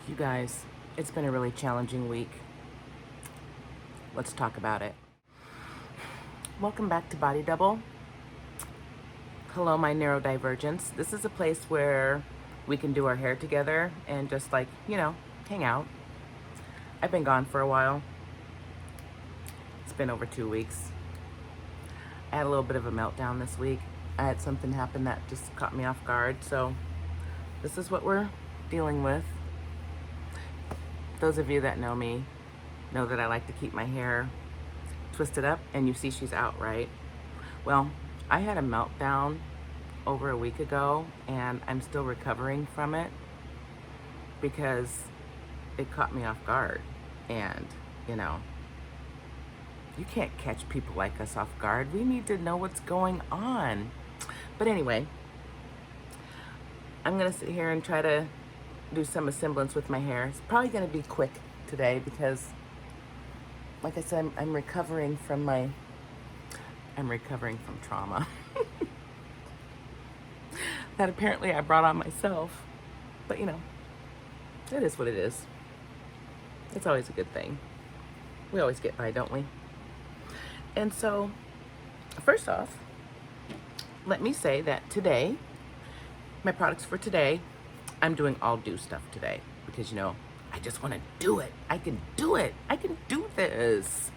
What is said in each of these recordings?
You guys, it's been a really challenging week. Let's talk about it. Welcome back to Body Double. Hello, my neurodivergents. This is a place where we can do our hair together and just hang out. I've been gone for a while. It's been over 2 weeks. I had a little bit of a meltdown this week. I had something happen that just caught me off guard. So this is what we're dealing with. Those of you that know me know that I like to keep my hair twisted up, and you see she's out, right? Well, I had a meltdown over a week ago, and I'm still recovering from it because it caught me off guard. And, you can't catch people like us off guard. We need to know what's going on. But anyway, I'm going to sit here and try to do some semblance with my hair. It's probably going to be quick today because, like I said, I'm recovering from trauma that apparently I brought on myself. But it is what it is. It's always a good thing. We always get by, don't we? And so, first off, let me say that today, my products for today, I'm doing all do stuff today because, I just want to do it. I can do it. I can do this.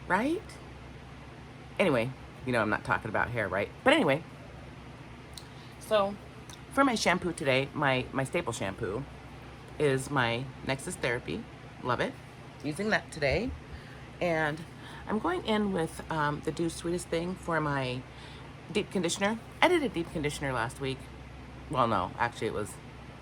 Right? Anyway, I'm not talking about hair, right? But anyway, so for my shampoo today, my staple shampoo is my Nexus Therapy. Love it. Using that today. And I'm going in with the Do Sweetest Thing for my deep conditioner. I did a deep conditioner last week. Well, no, actually it was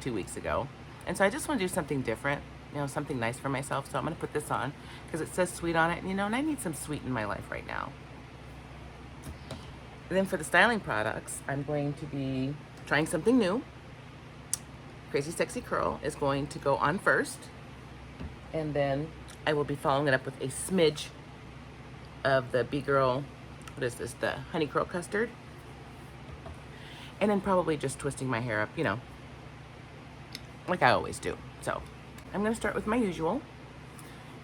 2 weeks ago. And so I just want to do something different, something nice for myself. So I'm going to put this on because it says sweet on it. And, and I need some sweet in my life right now. And then for the styling products, I'm going to be trying something new. Crazy Sexy Curl is going to go on first. And then I will be following it up with a smidge of the B-Girl, what is this, the Honey Curl Custard. And then probably just twisting my hair up, like I always do. So I'm going to start with my usual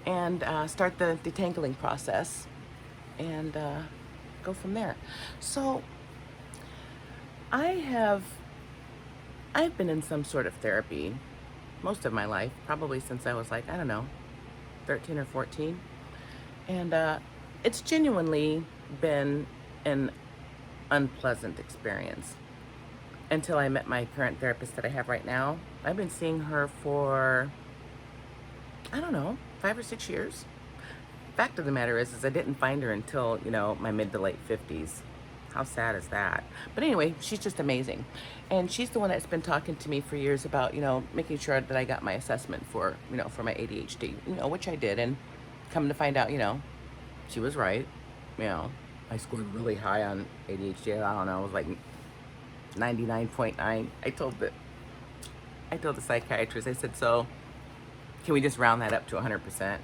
and start the detangling process and go from there. So I've been in some sort of therapy most of my life, probably since I was 13 or 14. And it's genuinely been an unpleasant experience until I met my current therapist that I have right now. I've been seeing her for, 5 or 6 years. Fact of the matter is I didn't find her until, my mid to late 50s. How sad is that? But anyway, she's just amazing. And she's the one that's been talking to me for years about, making sure that I got my assessment for, for my ADHD, which I did. And come to find out, she was right. I scored really high on ADHD. I don't know, it was like 99.9. I told the psychiatrist, I said, so can we just round that up to 100%?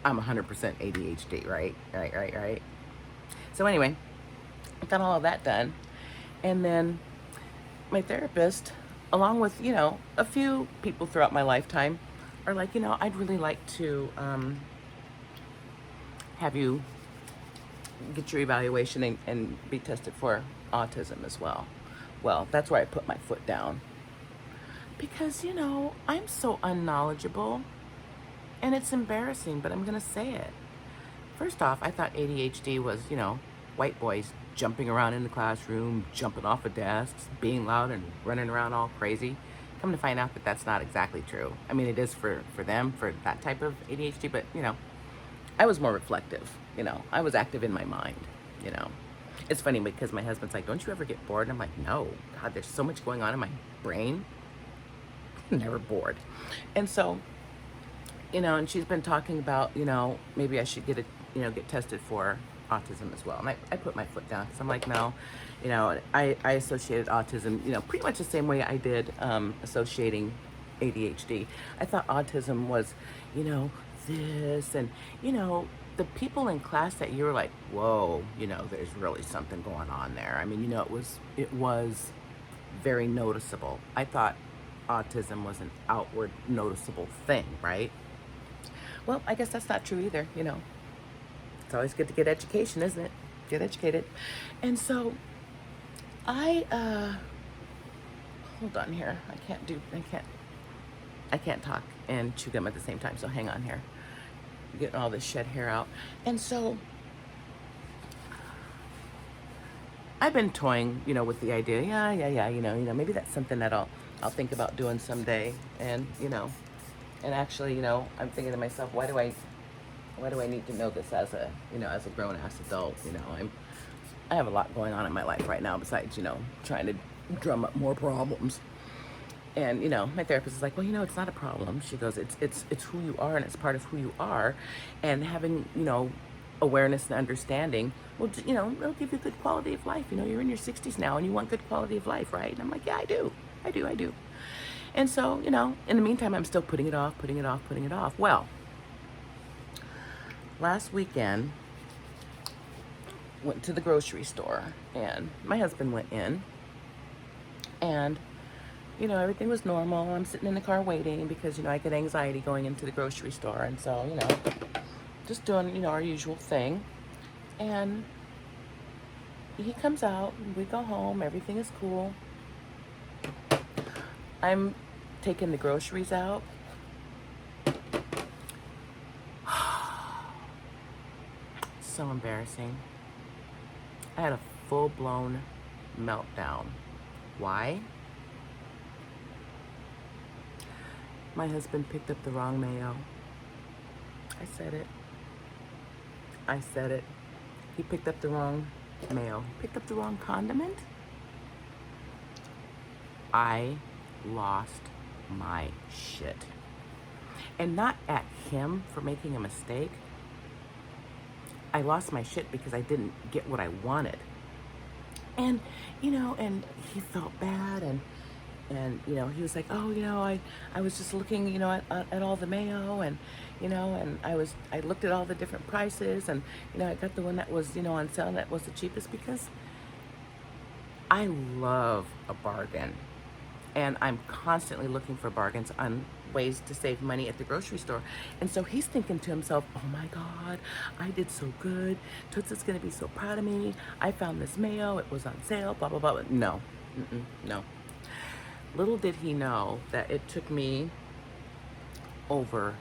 I'm 100% ADHD, right? Right. So anyway, I got all of that done. And then my therapist, along with, a few people throughout my lifetime, are like, I'd really like to have you get your evaluation and be tested for autism as well. Well, that's where I put my foot down. Because, I'm so unknowledgeable. And it's embarrassing, but I'm going to say it. First off, I thought ADHD was, white boys jumping around in the classroom, jumping off of desks, being loud and running around all crazy. Come to find out that that's not exactly true. I mean, it is for them, for that type of ADHD, but, I was more reflective. I was active in my mind, It's funny because my husband's like, don't you ever get bored? And I'm like, no, God, there's so much going on in my brain. I'm never bored. And so, and she's been talking about, maybe I should get tested for autism as well. And I put my foot down because I'm like, no, I associated autism, pretty much the same way I did associating ADHD. I thought autism was, this and, the people in class that you were like, whoa, there's really something going on there. I mean, it was very noticeable. I thought autism was an outward noticeable thing, right? Well, I guess that's not true either, you know. It's always good to get education, isn't it? Get educated. And so I hold on here. I can't talk and chew gum at the same time, so hang on here. Getting all this shed hair out. And so I've been toying, you know, with the idea, you know, maybe that's something that I'll think about doing someday. And, you know, and actually, you know, I'm thinking to myself, why do I need to know this as a, you know, as a grown ass adult? You know, I have a lot going on in my life right now besides, you know, trying to drum up more problems. And, you know, my therapist is like, well, you know, it's not a problem. She goes, it's who you are, and it's part of who you are. And having, you know, awareness and understanding will, you know, it'll give you good quality of life. You know, you're in your 60s now and you want good quality of life, right? And I'm like, yeah, I do. And so, you know, in the meantime, I'm still putting it off. Well, last weekend, went to the grocery store, and my husband went in, and, you know, everything was normal. I'm sitting in the car waiting because, you know, I get anxiety going into the grocery store. And so, you know, just doing, you know, our usual thing. And he comes out, we go home, everything is cool. I'm taking the groceries out. So embarrassing. I had a full-blown meltdown. Why? My husband picked up the wrong mayo. I said it. He picked up the wrong mayo. He picked up the wrong condiment. I lost my shit. And not at him for making a mistake. I lost my shit because I didn't get what I wanted. And, you know, and he felt bad, and you know, he was like, oh, you know, I was just looking, you know, at all the mayo, and, you know, and I looked at all the different prices, and, you know, I got the one that was, you know, on sale, and that was the cheapest, because I love a bargain. And I'm constantly looking for bargains on ways to save money at the grocery store. And so he's thinking to himself, oh my God, I did so good. Tootsie's gonna be so proud of me. I found this mayo, it was on sale, blah, blah, blah. No, no. Little did he know that it took me over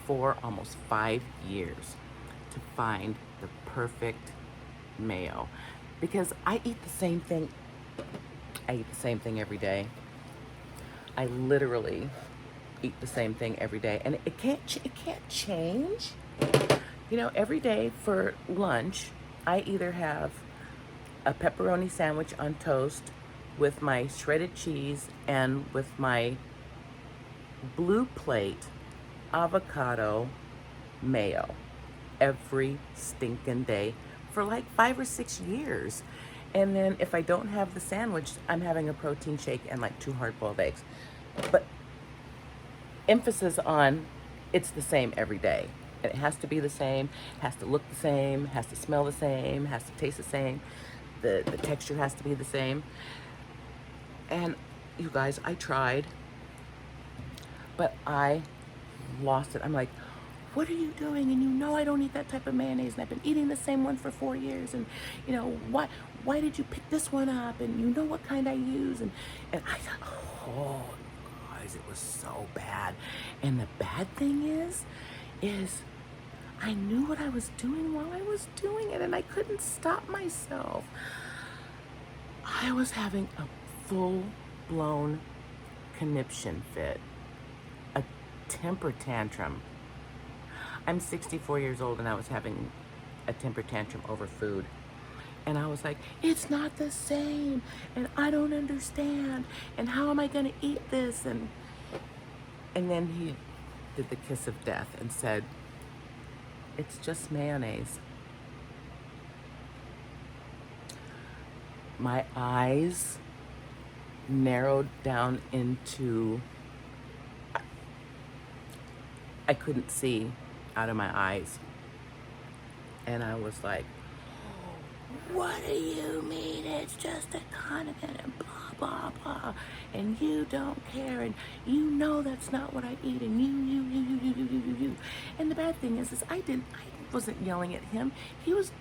4, almost 5 years to find the perfect mayo. Because I eat the same thing. I eat the same thing every day. I literally eat the same thing every day, and it can't change. You know, every day for lunch, I either have a pepperoni sandwich on toast with my shredded cheese and with my blue plate avocado mayo every stinking day for like 5 or 6 years. And then if I don't have the sandwich, I'm having a protein shake and like 2 hard-boiled eggs. But emphasis on it's the same every day. And it has to be the same, has to look the same, has to smell the same, has to taste the same. The texture has to be the same. And you guys, I tried, but I lost it. I'm like, what are you doing? And you know I don't eat that type of mayonnaise, and I've been eating the same one for 4 years, and you know, why did you pick this one up? And you know what kind I use? And I thought, oh guys, it was so bad. And the bad thing is I knew what I was doing while I was doing it, and I couldn't stop myself. I was having a full-blown conniption fit, a temper tantrum. I'm 64 years old, and I was having a temper tantrum over food. And I was like, it's not the same, and I don't understand, and how am I gonna eat this? And then he did the kiss of death and said, it's just mayonnaise. My eyes narrowed down into, I couldn't see out of my eyes. And I was like, what do you mean it's just a condiment and blah, blah, blah. and you don't care, and you know that's not what I eat, and you. And the bad thing is I wasn't yelling at him. He was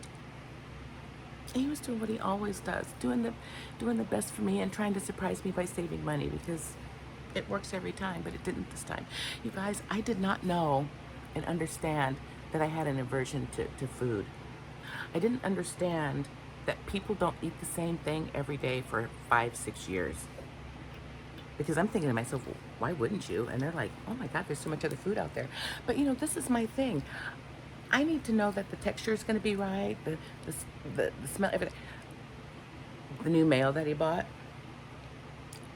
doing what he always does, doing the best for me and trying to surprise me by saving money, because it works every time, but it didn't this time. You guys, I did not know and understand that I had an aversion to food. I didn't understand that people don't eat the same thing every day for 5-6 years. Because I'm thinking to myself, well, why wouldn't you? And they're like, oh my God, there's so much other food out there. But you know, this is my thing. I need to know that the texture is going to be right, the smell, everything. The new mayo that he bought,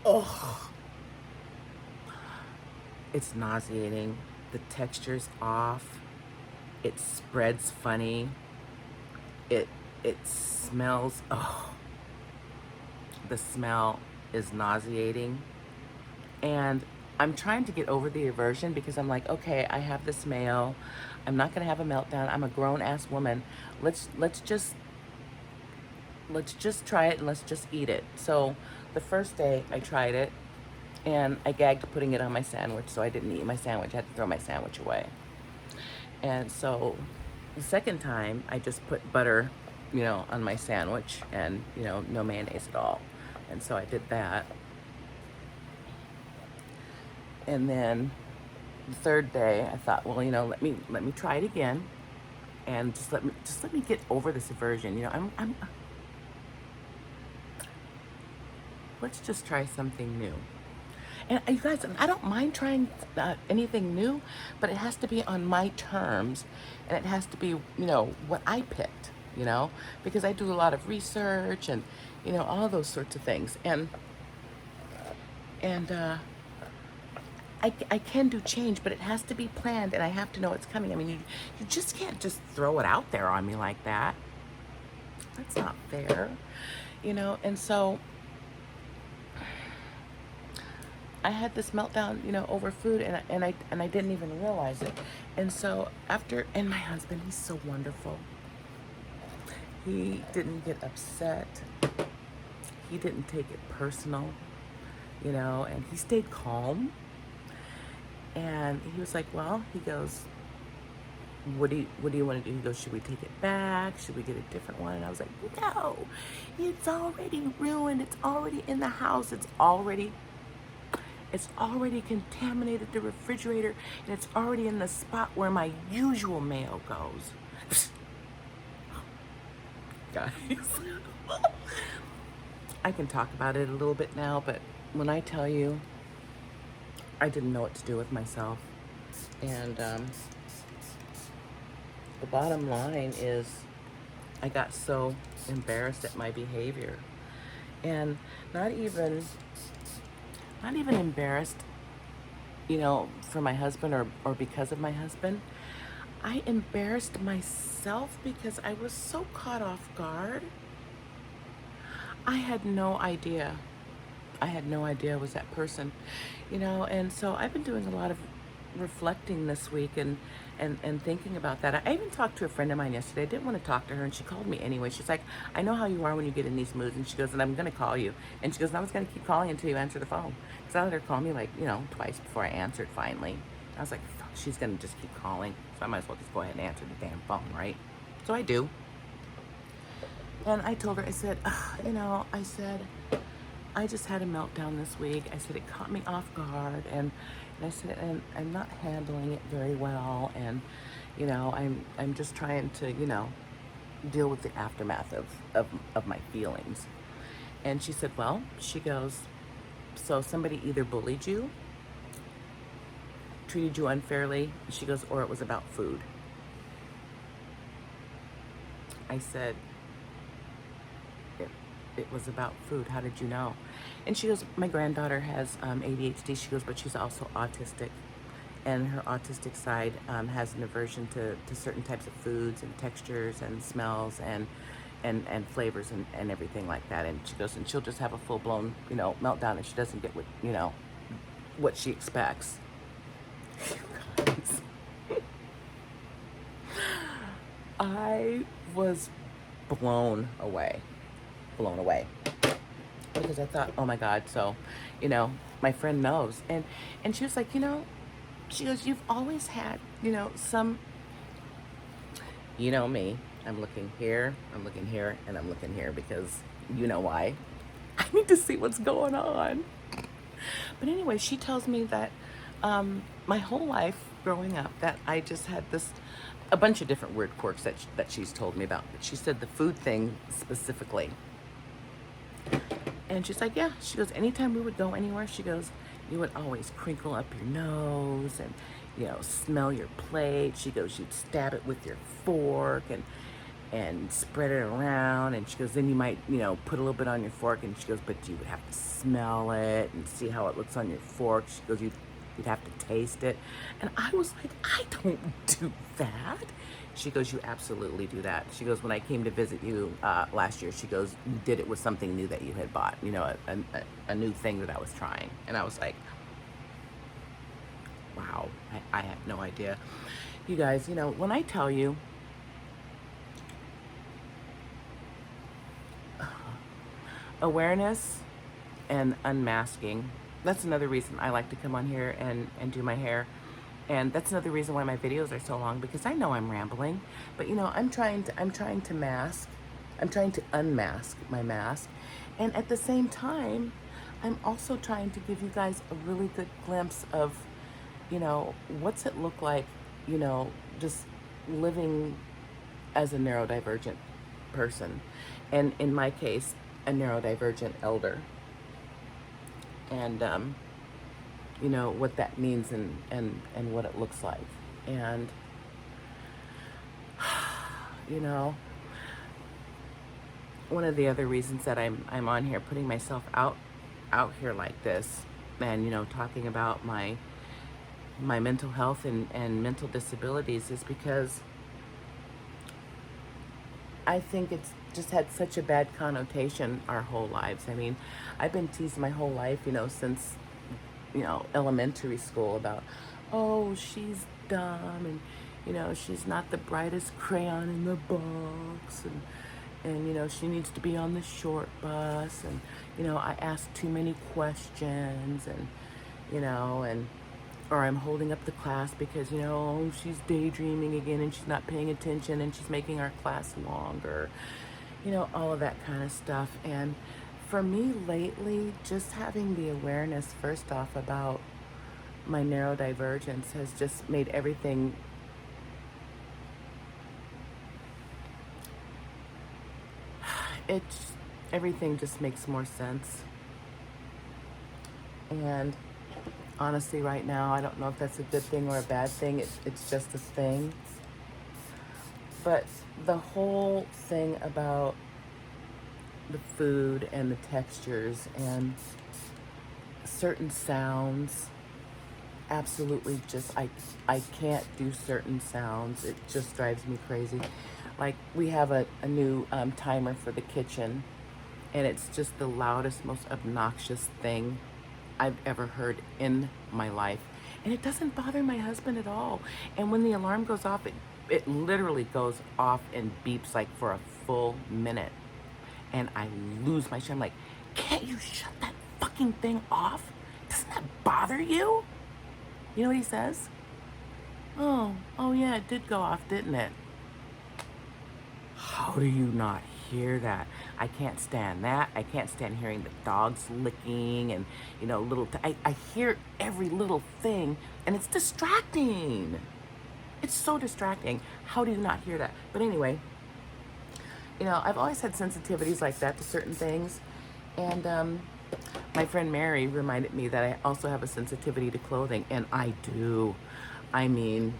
oh, it's nauseating. The texture's off. It spreads funny. It smells, oh, the smell is nauseating. And I'm trying to get over the aversion, because I'm like, okay, I have this mayo. I'm not gonna have a meltdown. I'm a grown-ass woman. Let's just try it, and let's just eat it. So the first day I tried it, and I gagged putting it on my sandwich, so I didn't eat my sandwich. I had to throw my sandwich away. And so the second time, I just put butter, you know, on my sandwich, and, you know, no mayonnaise at all. And so I did that. And then the third day, I thought, well, you know, let me try it again, and just let me get over this aversion. You know, let's just try something new. And you guys, I don't mind trying anything new, but it has to be on my terms, and it has to be, you know, what I picked, you know, because I do a lot of research and, you know, all those sorts of things. And I can do change, but it has to be planned, and I have to know it's coming. I mean, you just can't just throw it out there on me like that. That's not fair, you know. And so I had this meltdown, you know, over food, and I didn't even realize it. And so and my husband, he's so wonderful. He didn't get upset. He didn't take it personal, you know, and he stayed calm. And he was like, well, he goes, what do you want to do? He goes, should we take it back? Should we get a different one? And I was like, no, it's already ruined. It's already in the house. It's already contaminated the refrigerator, and it's already in the spot where my usual mayo goes. Guys, I can talk about it a little bit now, but when I tell you, I didn't know what to do with myself. And the bottom line is, I got so embarrassed at my behavior, and not even embarrassed, you know, for my husband or because of my husband. I embarrassed myself because I was so caught off guard. I had no idea. I was that person, you know. And so I've been doing a lot of reflecting this week and thinking about that. I even talked to a friend of mine yesterday. I didn't want to talk to her, and she called me anyway. She's like, I know how you are when you get in these moods. And she goes, and I'm going to call you. And she goes, and I was going to keep calling until you answer the phone. Because I let her call me, like, you know, twice before I answered finally. I was like, fuck, she's going to just keep calling. So I might as well just go ahead and answer the damn phone, right? So I do. And I told her, I said, you know, I just had a meltdown this week. I said, it caught me off guard. And I said, and I'm not handling it very well. And, you know, I'm just trying to, you know, deal with the aftermath of my feelings. And she said, well, she goes, so somebody either bullied you, treated you unfairly, she goes, or it was about food. I said, it was about food. How did you know? And she goes, my granddaughter has ADHD. She goes, but she's also autistic. And her autistic side has an aversion to certain types of foods and textures and smells and flavors and everything like that. And she goes, and she'll just have a full-blown, you know, meltdown if she doesn't get what, you know, what she expects. You guys. I was blown away. because I thought, oh my God, so, you know, my friend knows. And she was like, you know, she goes, you've always had, you know, some, you know me, I'm looking here, I'm looking here, and I'm looking here because you know why. I need to see what's going on. But anyway, she tells me that my whole life growing up, that I just had this, a bunch of different weird quirks that she's told me about. But she said the food thing specifically. And she's like, yeah, she goes, anytime we would go anywhere, she goes, you would always crinkle up your nose and, you know, smell your plate. She goes, you'd stab it with your fork and spread it around. And she goes, then you might, you know, put a little bit on your fork. And she goes, but you would have to smell it and see how it looks on your fork. She goes, you'd have to taste it. And I was like, I don't do that. She goes, you absolutely do that. She goes, when I came to visit you last year, she goes, you did it with something new that you had bought, you know, a new thing that I was trying. And I was like, wow, I had no idea. You guys, you know, when I tell you, awareness and unmasking, that's another reason I like to come on here and do my hair. And that's another reason why my videos are so long, because I know I'm rambling, but you know, I'm trying to mask. I'm trying to unmask my mask. And at the same time, I'm also trying to give you guys a really good glimpse of, you know, what's it look like, you know, just living as a neurodivergent person. And in my case, a neurodivergent elder. And, you know, what that means and what it looks like. And, you know, one of the other reasons that I'm on here putting myself out here like this, and, you know, talking about my mental health and mental disabilities, is because I think it's just had such a bad connotation our whole lives. I mean, I've been teased my whole life, you know, since, you know, elementary school about, oh, she's dumb, and, you know, she's not the brightest crayon in the box, and you know, she needs to be on the short bus, and, you know, I ask too many questions, and, you know, and, or I'm holding up the class because, you know, she's daydreaming again and she's not paying attention and she's making our class longer, you know, all of that kind of stuff. And for me lately, just having the awareness, first off, about my neurodivergence has just made everything everything just makes more sense. And honestly, right now, I don't know if that's a good thing or a bad thing. It's just a thing. But the whole thing about the food and the textures and certain sounds, absolutely just, I can't do certain sounds. It just drives me crazy. Like, we have a new timer for the kitchen, and it's just the loudest, most obnoxious thing I've ever heard in my life. And it doesn't bother my husband at all. And when the alarm goes off, it literally goes off and beeps like for a full minute. And I lose my shit. I'm like, can't you shut that fucking thing off? Doesn't that bother you? You know what he says? Oh yeah, it did go off, didn't it? How do you not hear that? I can't stand that. I can't stand hearing the dogs licking and, you know, I hear every little thing, and it's distracting. It's so distracting. How do you not hear that? But anyway, you know, I've always had sensitivities like that to certain things. And my friend Mary reminded me that I also have a sensitivity to clothing, and I do. I mean,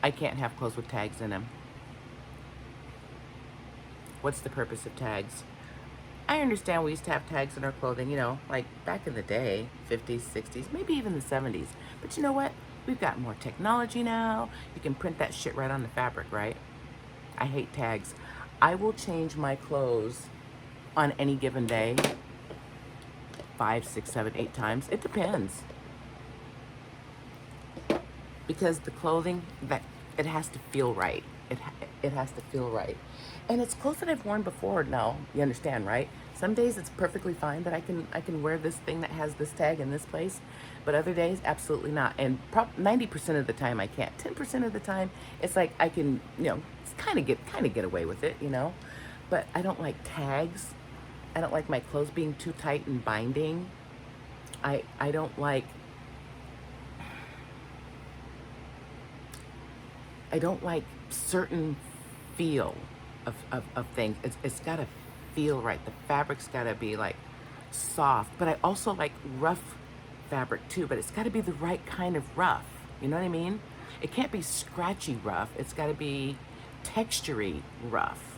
I can't have clothes with tags in them. What's the purpose of tags? I understand we used to have tags in our clothing, you know, like back in the day, 50s, 60s, maybe even the 70s. But you know what? We've got more technology now. You can print that shit right on the fabric, right? I hate tags. I will change my clothes on any given day 5, 6, 7, 8 times. It depends. Because the clothing, that it has to feel right. it has to feel right. And it's clothes that I've worn before now. You understand, right? Some days it's perfectly fine that I can wear this thing that has this tag in this place, but other days absolutely not. And 90% of the time I can't. 10% of the time it's like I can, kind of get away with it, But I don't like tags. I don't like my clothes being too tight and binding. I don't like certain feel of things. It's got to feel right. The fabric's got to be like soft, but I also like rough fabric too, but it's got to be the right kind of rough. You know what I mean? It can't be scratchy rough. It's got to be textury rough,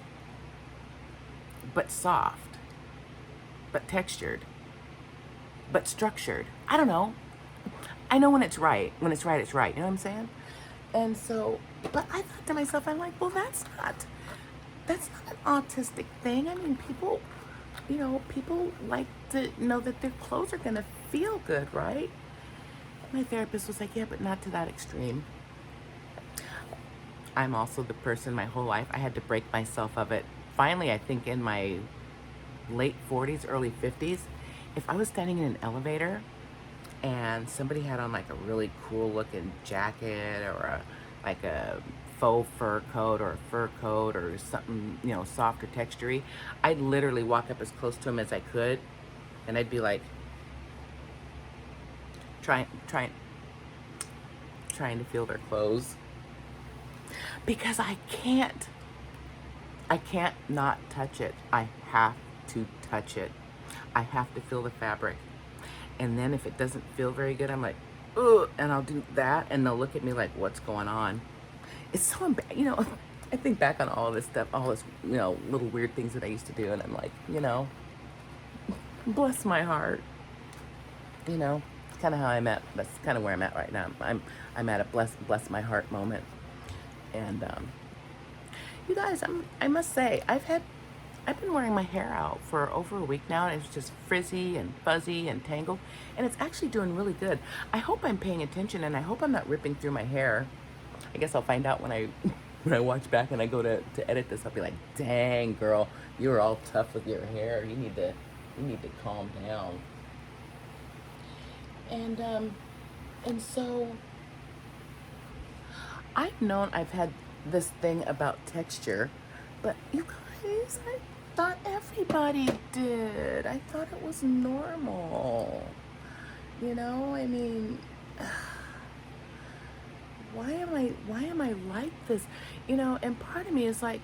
but soft, but textured, but structured. I don't know. I know when it's right. When it's right, it's right. You know what I'm saying? And so, but I thought to myself, I'm like, well, that's not an autistic thing. I mean, people like to know that their clothes are gonna feel good, right? My therapist was like, yeah, but not to that extreme. I'm also the person my whole life, I had to break myself of it. Finally, I think in my late 40s, early 50s, if I was standing in an elevator and somebody had on like a really cool looking jacket or like a faux fur coat or a fur coat or something, softer textury, I'd literally walk up as close to them as I could, and I'd be like trying to feel their clothes, because I can't not touch it. I have to touch it. I have to feel the fabric. And then if it doesn't feel very good, I'm like, ugh, and I'll do that, and they'll look at me like, what's going on? It's so I think back on all this stuff, all this, little weird things that I used to do, and I'm like, bless my heart. It's kind of how that's kind of where I'm at right now. I'm at a bless my heart moment. And you guys, I must say, I've been wearing my hair out for over a week now, and it's just frizzy and fuzzy and tangled, and it's actually doing really good. I hope I'm paying attention, and I hope I'm not ripping through my hair. I guess I'll find out when I when I watch back and I go to edit this. I'll be like, dang girl, you were all tough with your hair. You need to calm down. And so I've had this thing about texture, but you guys, I thought everybody did. I thought it was normal. I mean, why am I like this? And part of me is like,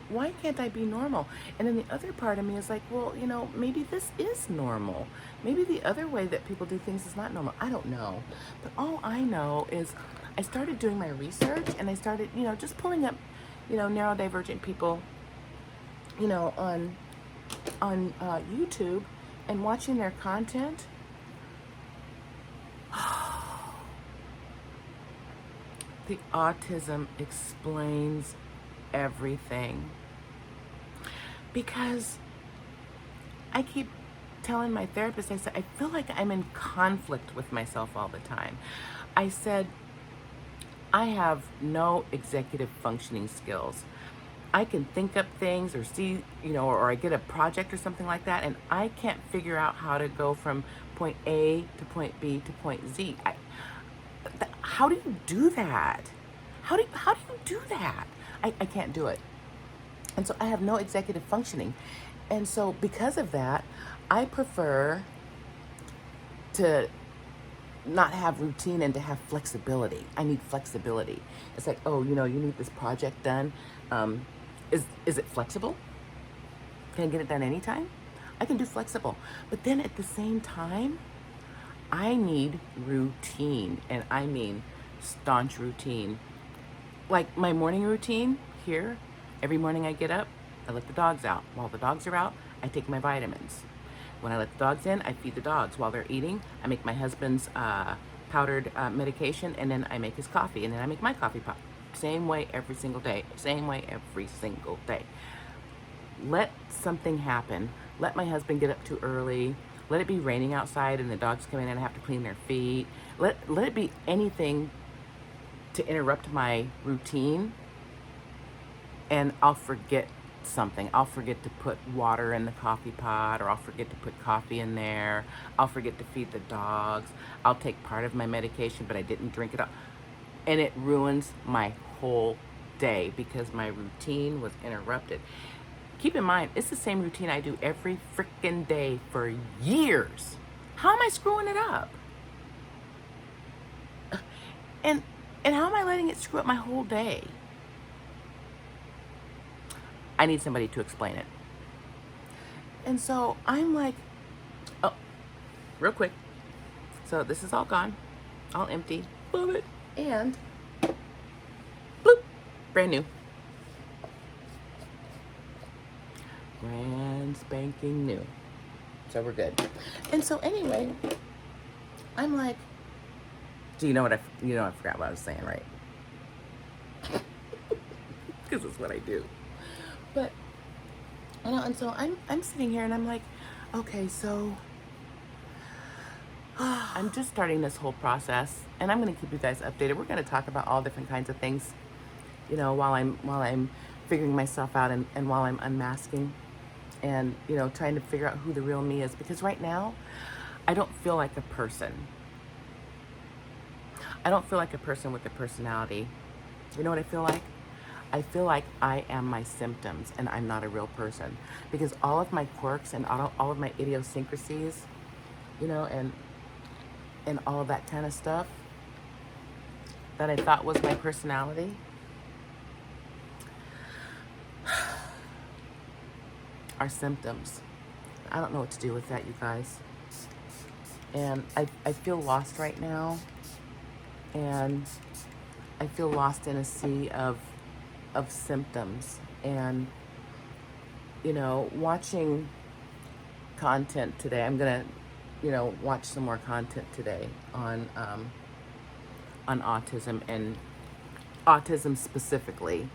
why can't I be normal? And then the other part of me is like, well, maybe this is normal. Maybe the other way that people do things is not normal. I don't know. But all I know is I started doing my research, and I started, just pulling up, neurodivergent people, on YouTube, and watching their content. The autism explains everything. Because I keep telling my therapist, I said, I feel like I'm in conflict with myself all the time. I said, I have no executive functioning skills. I can think up things or see, or I get a project or something like that, and I can't figure out how to go from point A to point B to point Z. How do you do that? How do you do that? I can't do it. And so I have no executive functioning. And so because of that, I prefer to not have routine and to have flexibility. I need flexibility. It's like, oh, you need this project done. Is it flexible? Can I get it done anytime? I can do flexible. But then at the same time, I need routine, and I mean staunch routine. Like my morning routine here, every morning I get up, I let the dogs out. While the dogs are out, I take my vitamins. When I let the dogs in, I feed the dogs. While they're eating, I make my husband's powdered medication, and then I make his coffee, and then I make my coffee pot. Same way every single day. Same way every single day. Let something happen. Let my husband get up too early. Let it be raining outside and the dogs come in and I have to clean their feet. Let it be anything to interrupt my routine. and I'll forget something. I'll forget to put water in the coffee pot, or I'll forget to put coffee in there. I'll forget to feed the dogs. I'll take part of my medication, but I didn't drink it all. And it ruins my whole day because my routine was interrupted. Keep in mind, it's the same routine I do every freaking day for years. How am I screwing it up? And how am I letting it screw up my whole day? I need somebody to explain it. And so I'm like, oh, real quick. So this is all gone, all empty. Love it. And bloop, brand new. Brand spanking new. So we're good. And so anyway, I'm like, do you know what I forgot what I was saying, right? Because it's what I do. But, you know, and so I'm sitting here and I'm like, okay, so I'm just starting this whole process, and I'm going to keep you guys updated. We're going to talk about all different kinds of things, you know, while I'm figuring myself out, and while I'm unmasking, and, you know, trying to figure out who the real me is. Because right now, I don't feel like a person. I don't feel like a person with a personality. You know what I feel like? I feel like I am my symptoms, and I'm not a real person. Because all of my quirks and all of my idiosyncrasies, you know, and all of that kind of stuff that I thought was my personality are symptoms. I don't know what to do with that, you guys. And I feel lost right now. And I feel lost in a sea of symptoms. And, you know, watching content today, I'm going to, you know, watch some more content today on autism, and autism specifically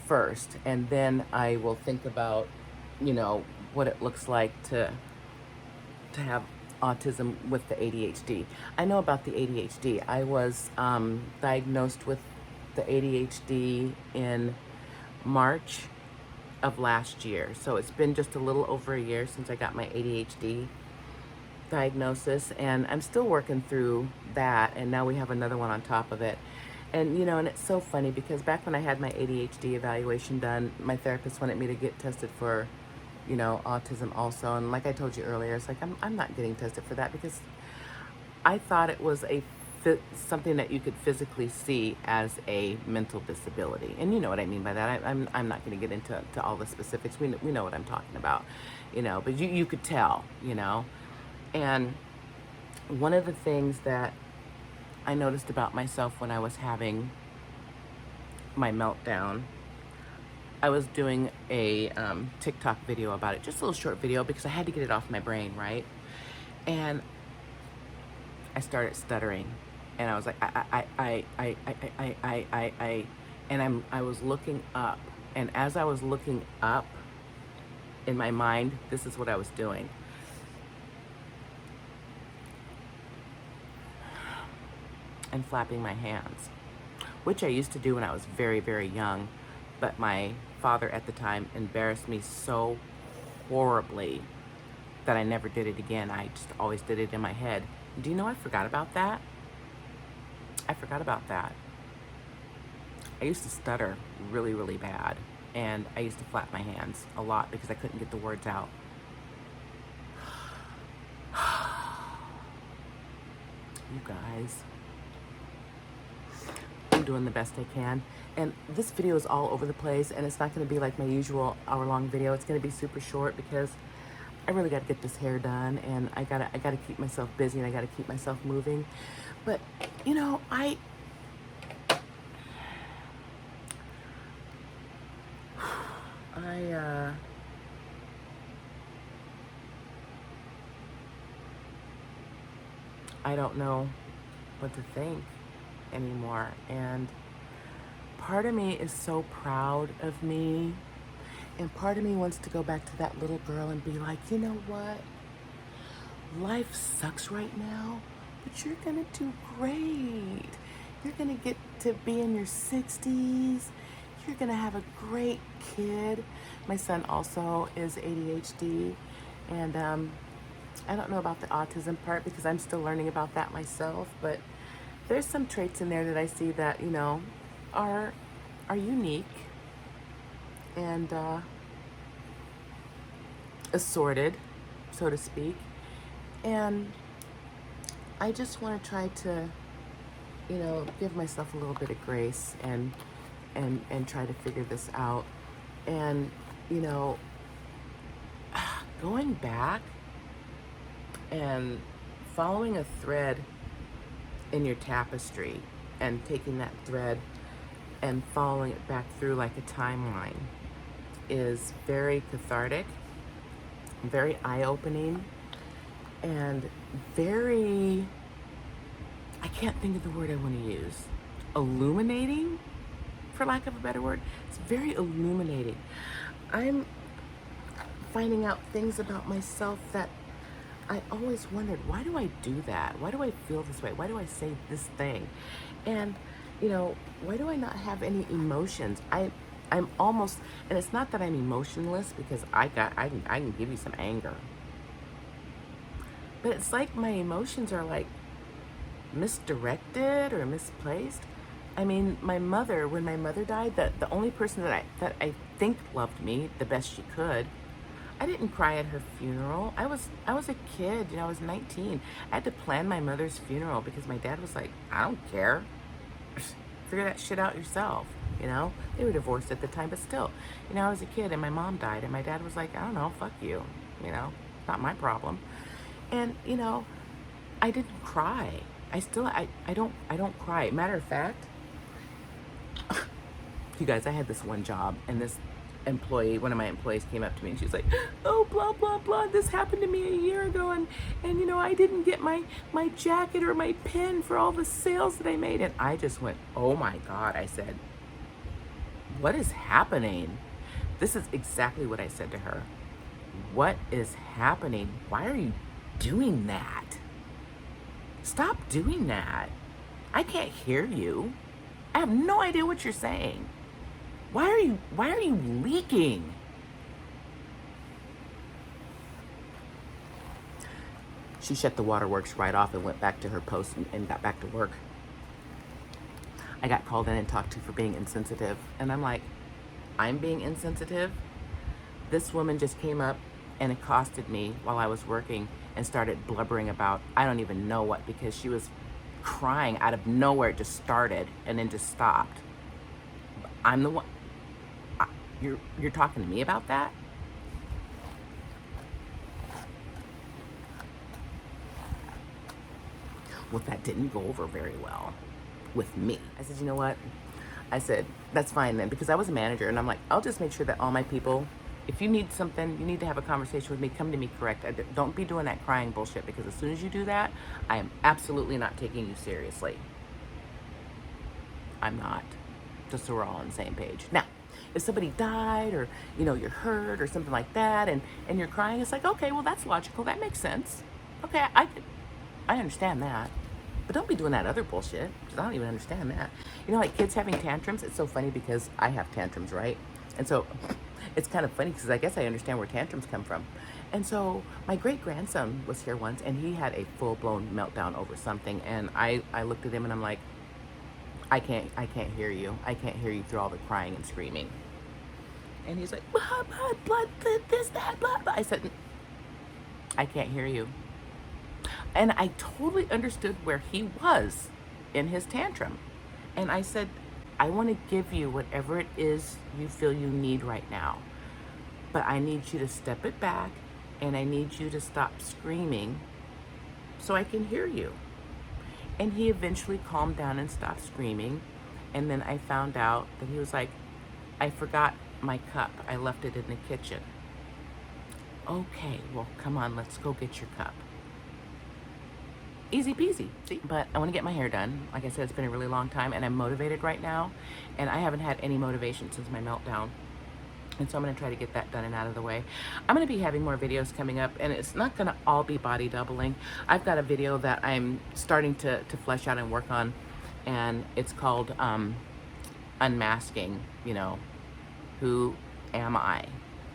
first. And then I will think about, you know, what it looks like to have autism with the ADHD. I know about the ADHD. I was diagnosed with the ADHD in March of last year. So it's been just a little over a year since I got my ADHD diagnosis, and I'm still working through that, and now we have another one on top of it. And, you know, and it's so funny because back when I had my ADHD evaluation done, my therapist wanted me to get tested for, you know, autism also. And like I told you earlier, it's like, I'm not getting tested for that because I thought it was something that you could physically see as a mental disability. And you know what I mean by that. I'm not going to get into all the specifics. We know what I'm talking about, you know, but you could tell, you know. And one of the things that I noticed about myself when I was having my meltdown, I was doing a TikTok video about it, just a little short video because I had to get it off my brain, right? And I started stuttering, and I was like, and I was looking up, and as I was looking up in my mind, this is what I was doing. And flapping my hands, which I used to do when I was very, very young, but my father at the time embarrassed me so horribly that I never did it again. I just always did it in my head. Do you know I forgot about that? I forgot about that. I used to stutter really, really bad, and I used to flap my hands a lot because I couldn't get the words out. You guys, I'm doing the best I can, and this video is all over the place, and it's not going to be like my usual hour-long video. It's going to be super short because I really got to get this hair done, and I gotta keep myself busy, and I gotta keep myself moving. But you know, I don't know what to think anymore. And part of me is so proud of me, and part of me wants to go back to that little girl and be like, you know what? Life sucks right now, but you're gonna do great. You're gonna get to be in your 60s. You're going to have a great kid. My son also is ADHD. And I don't know about the autism part because I'm still learning about that myself. But there's some traits in there that I see that, you know, are unique and assorted, so to speak. And I just want to try to, you know, give myself a little bit of grace and try to figure this out. And, you know, going back and following a thread in your tapestry and taking that thread and following it back through like a timeline is very cathartic, very eye-opening, and very, I can't think of the word I want to use, illuminating, for lack of a better word. It's very illuminating. I'm finding out things about myself that I always wondered, why do I do that? Why do I feel this way? Why do I say this thing? And, you know, why do I not have any emotions? I'm almost, and it's not that I'm emotionless, because I can give you some anger. But it's like my emotions are like misdirected or misplaced. I mean, my mother, when my mother died, the only person that I think loved me the best she could, I didn't cry at her funeral. I was a kid, you know, I was 19. I had to plan my mother's funeral because my dad was like, I don't care. Figure that shit out yourself, you know? They were divorced at the time, but still, you know, I was a kid and my mom died and my dad was like, I don't know, fuck you, you know? Not my problem. And, you know, I didn't cry. I don't cry. Matter of fact, you guys, I had this one job and this employee, one of my employees came up to me and she's like, oh, blah, blah, blah, this happened to me a year ago and you know, I didn't get my jacket or my pen for all the sales that I made. And I just went, oh my God. I said, what is happening? This is exactly what I said to her. What is happening? Why are you doing that? Stop doing that. I can't hear you. I have no idea what you're saying. Why are you leaking? She shut the waterworks right off and went back to her post and got back to work. I got called in and talked to for being insensitive. And I'm like, I'm being insensitive? This woman just came up and accosted me while I was working and started blubbering about, I don't even know what, because she was crying out of nowhere. It just started and then just stopped. I'm the one. You're talking to me about that? Well, that didn't go over very well with me. I said, you know what? I said, that's fine then, because I was a manager and I'm like, I'll just make sure that all my people, if you need something, you need to have a conversation with me, come to me correct. Don't be doing that crying bullshit, because as soon as you do that, I am absolutely not taking you seriously. I'm not. Just so we're all on the same page. Now, if somebody died or, you know, you're hurt or something like that and you're crying, it's like, okay, well, that's logical. That makes sense. Okay, I understand that. But don't be doing that other bullshit, because I don't even understand that. You know, like kids having tantrums, it's so funny because I have tantrums, right? And so it's kind of funny because I guess I understand where tantrums come from. And so my great-grandson was here once and he had a full-blown meltdown over something. And I looked at him and I'm like, I can't hear you. I can't hear you through all the crying and screaming. And he's like, blood, this, that, blah, blah. I said, I can't hear you. And I totally understood where he was in his tantrum. And I said, I want to give you whatever it is you feel you need right now. But I need you to step it back and I need you to stop screaming so I can hear you. And he eventually calmed down and stopped screaming. And then I found out that he was like, I forgot my cup. I left it in the kitchen. Okay, well, come on, let's go get your cup. Easy peasy. See? But I want to get my hair done. Like I said, it's been a really long time and I'm motivated right now. And I haven't had any motivation since my meltdown. And so I'm going to try to get that done and out of the way. I'm going to be having more videos coming up, and it's not going to all be body doubling. I've got a video that I'm starting to flesh out and work on, and it's called unmasking, you know, who am I?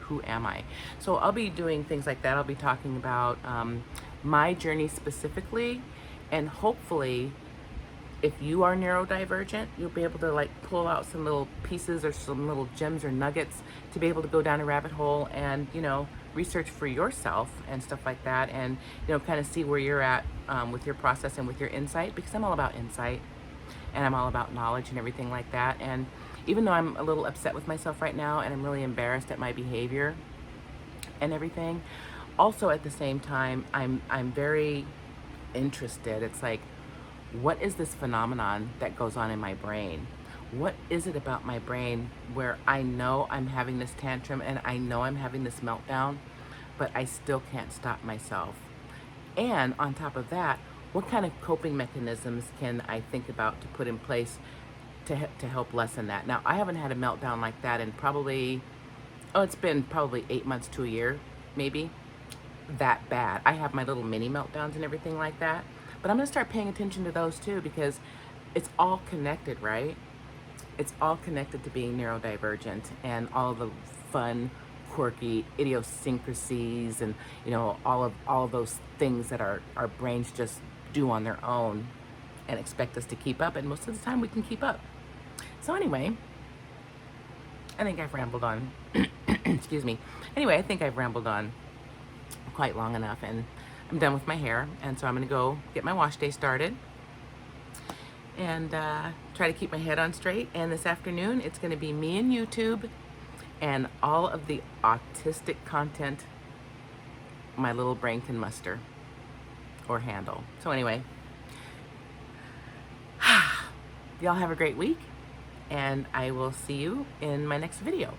Who am I? So I'll be doing things like that. I'll be talking about my journey specifically, and hopefully if you are neurodivergent, you'll be able to like pull out some little pieces or some little gems or nuggets to be able to go down a rabbit hole and, you know, research for yourself and stuff like that, and, you know, kind of see where you're at with your process and with your insight, because I'm all about insight and I'm all about knowledge and everything like that. And even though I'm a little upset with myself right now and I'm really embarrassed at my behavior and everything, also at the same time, I'm very interested. It's like, what is this phenomenon that goes on in my brain? What is it about my brain where I know I'm having this tantrum and I know I'm having this meltdown, but I still can't stop myself? And on top of that, what kind of coping mechanisms can I think about to put in place to help lessen that? Now, I haven't had a meltdown like that in probably, oh, it's been probably 8 months to a year, maybe, that bad. I have my little mini meltdowns and everything like that, but I'm gonna start paying attention to those too, because it's all connected, right? It's all connected to being neurodivergent and all of the fun, quirky idiosyncrasies and, you know, all of those things that our brains just do on their own and expect us to keep up, and most of the time we can keep up. So anyway, I think I've rambled on. Excuse me. Anyway, I think I've rambled on quite long enough, and I'm done with my hair, and so I'm gonna go get my wash day started and try to keep my head on straight. And this afternoon it's gonna be me and YouTube and all of the autistic content my little brain can muster or handle. So anyway, y'all have a great week, and I will see you in my next video.